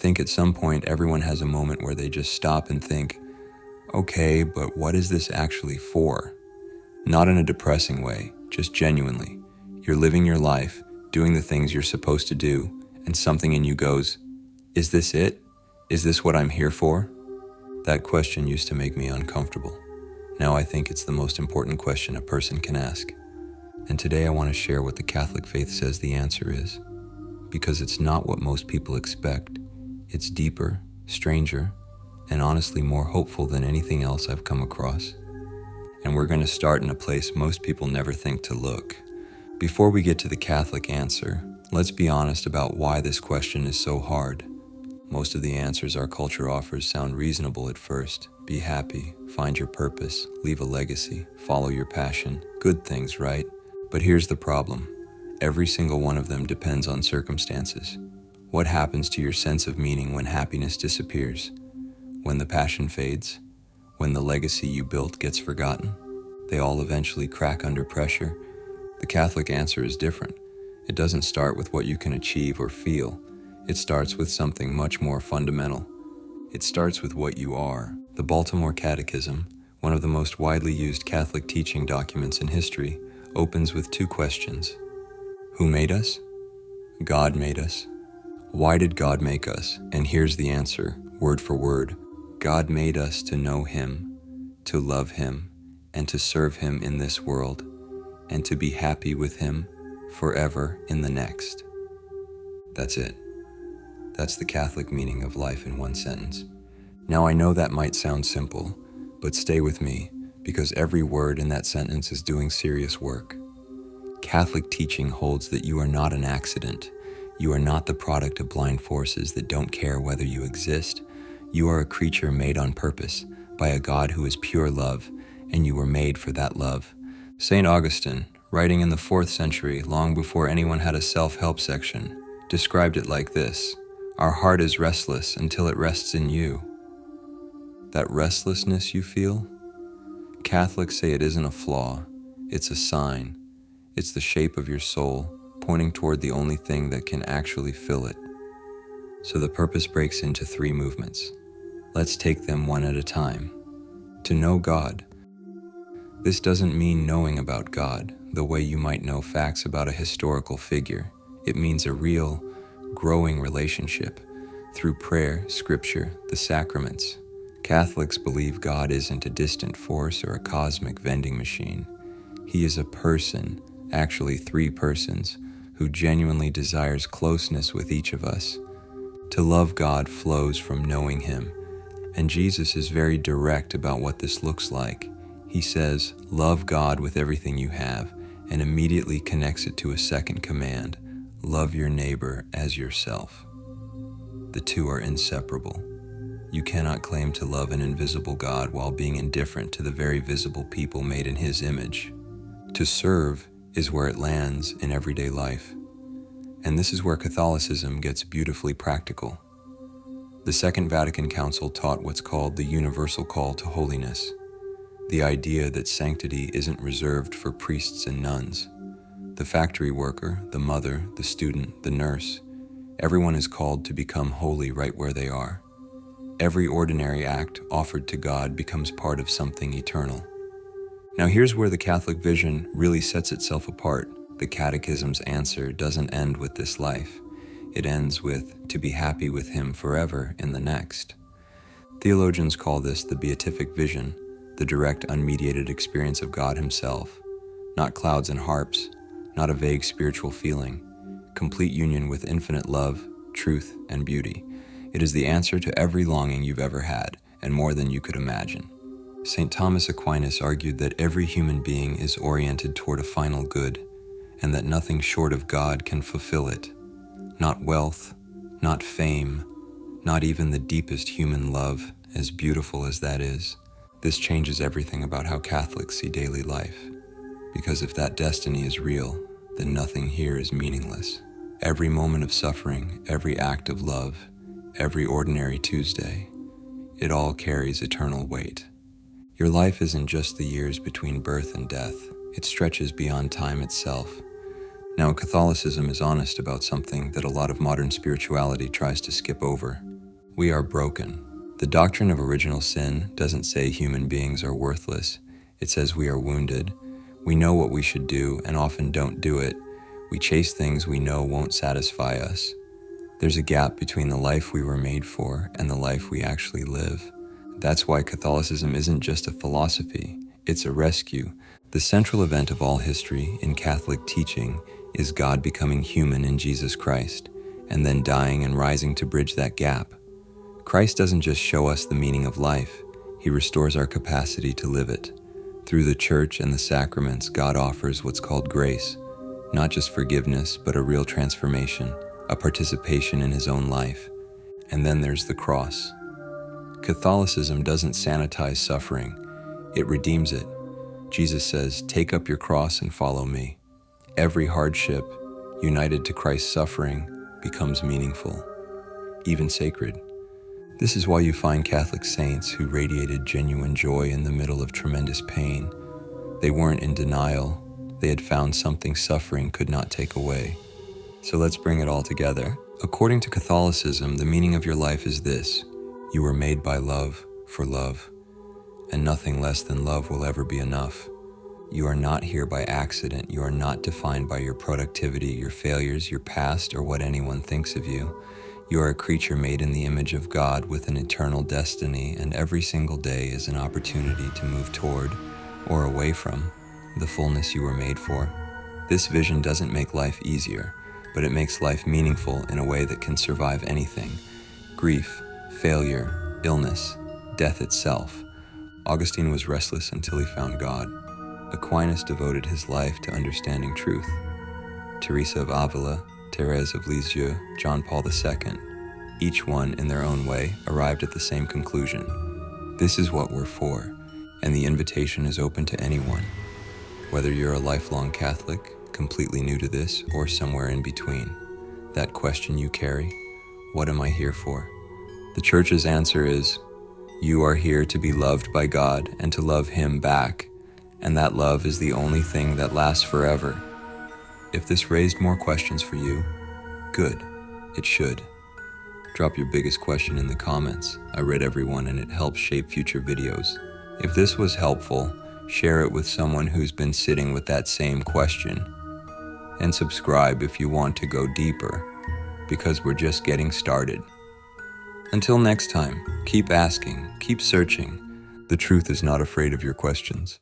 think at some point everyone has a moment where they just stop and think, okay, but what is this actually for? Not in a depressing way, just genuinely. You're living your life, doing the things you're supposed to do, and something in you goes, is this it? Is this what I'm here for? That question used to make me uncomfortable. Now I think it's the most important question a person can ask. And today I want to share what the Catholic faith says the answer is. Because it's not what most people expect. It's deeper, stranger, and honestly more hopeful than anything else I've come across. And we're going to start in a place most people never think to look. Before we get to the Catholic answer, let's be honest about why this question is so hard. Most of the answers our culture offers sound reasonable at first. Be happy, find your purpose, leave a legacy, follow your passion. Good things, right? But here's the problem. Every single one of them depends on circumstances. What happens to your sense of meaning when happiness disappears? When the passion fades? When the legacy you built gets forgotten? They all eventually crack under pressure. The Catholic answer is different. It doesn't start with what you can achieve or feel. It starts with something much more fundamental. It starts with what you are. The Baltimore Catechism, one of the most widely used Catholic teaching documents in history, opens with two questions. Who made us? God made us. Why did God make us? And here's the answer, word for word. God made us to know Him, to love Him, and to serve Him in this world, and to be happy with Him forever in the next. That's it. That's the Catholic meaning of life in one sentence. Now I know that might sound simple, but stay with me, because every word in that sentence is doing serious work. Catholic teaching holds that you are not an accident. You are not the product of blind forces that don't care whether you exist. You are a creature made on purpose by a God who is pure love, and you were made for that love. St. Augustine, writing in the 4th century, long before anyone had a self-help section, described it like this: our heart is restless until it rests in you. That restlessness you feel? Catholics say it isn't a flaw, it's a sign. It's the shape of your soul, pointing toward the only thing that can actually fill it. So the purpose breaks into 3 movements. Let's take them one at a time. To know God. This doesn't mean knowing about God, the way you might know facts about a historical figure. It means a real, growing relationship through prayer, scripture, the sacraments. Catholics believe God isn't a distant force or a cosmic vending machine. He is a person, actually 3 persons, who genuinely desires closeness with each of us. To love God flows from knowing Him, and Jesus is very direct about what this looks like. He says, love God with everything you have, and immediately connects it to a second command, love your neighbor as yourself. The two are inseparable. You cannot claim to love an invisible God while being indifferent to the very visible people made in His image. To serve is where it lands in everyday life. And this is where Catholicism gets beautifully practical. The Second Vatican Council taught what's called the universal call to holiness, the idea that sanctity isn't reserved for priests and nuns. The factory worker, the mother, the student, the nurse, everyone is called to become holy right where they are. Every ordinary act offered to God becomes part of something eternal. Now here's where the Catholic vision really sets itself apart. The Catechism's answer doesn't end with this life. It ends with, to be happy with Him forever in the next. Theologians call this the Beatific Vision, the direct, unmediated experience of God Himself. Not clouds and harps, not a vague spiritual feeling. Complete union with infinite love, truth, and beauty. It is the answer to every longing you've ever had, and more than you could imagine. St. Thomas Aquinas argued that every human being is oriented toward a final good, and that nothing short of God can fulfill it. Not wealth, not fame, not even the deepest human love, as beautiful as that is. This changes everything about how Catholics see daily life. Because if that destiny is real, then nothing here is meaningless. Every moment of suffering, every act of love, every ordinary Tuesday, it all carries eternal weight. Your life isn't just the years between birth and death. It stretches beyond time itself. Now, Catholicism is honest about something that a lot of modern spirituality tries to skip over. We are broken. The doctrine of original sin doesn't say human beings are worthless. It says we are wounded. We know what we should do and often don't do it. We chase things we know won't satisfy us. There's a gap between the life we were made for and the life we actually live. That's why Catholicism isn't just a philosophy, it's a rescue. The central event of all history in Catholic teaching is God becoming human in Jesus Christ, and then dying and rising to bridge that gap. Christ doesn't just show us the meaning of life, he restores our capacity to live it. Through the church and the sacraments, God offers what's called grace, not just forgiveness, but a real transformation, a participation in his own life. And then there's the cross. Catholicism doesn't sanitize suffering, it redeems it. Jesus says, "Take up your cross and follow me." Every hardship, united to Christ's suffering, becomes meaningful, even sacred. This is why you find Catholic saints who radiated genuine joy in the middle of tremendous pain. They weren't in denial, they had found something suffering could not take away. So let's bring it all together. According to Catholicism, the meaning of your life is this: you were made by love for love, and nothing less than love will ever be enough. You are not here by accident. You are not defined by your productivity, your failures, your past, or what anyone thinks of you. You are a creature made in the image of God with an eternal destiny, and every single day is an opportunity to move toward, or away from, the fullness you were made for. This vision doesn't make life easier, but it makes life meaningful in a way that can survive anything: grief, failure, illness, death itself. Augustine was restless until he found God. Aquinas devoted his life to understanding truth. Teresa of Avila, Thérèse of Lisieux, John Paul II, each one in their own way arrived at the same conclusion. This is what we're for, and the invitation is open to anyone. Whether you're a lifelong Catholic, completely new to this, or somewhere in between, that question you carry, what am I here for? The Church's answer is, you are here to be loved by God and to love Him back, and that love is the only thing that lasts forever. If this raised more questions for you, good, it should. Drop your biggest question in the comments. I read everyone and it helps shape future videos. If this was helpful, share it with someone who's been sitting with that same question. And subscribe if you want to go deeper, because we're just getting started. Until next time, keep asking, keep searching. The truth is not afraid of your questions.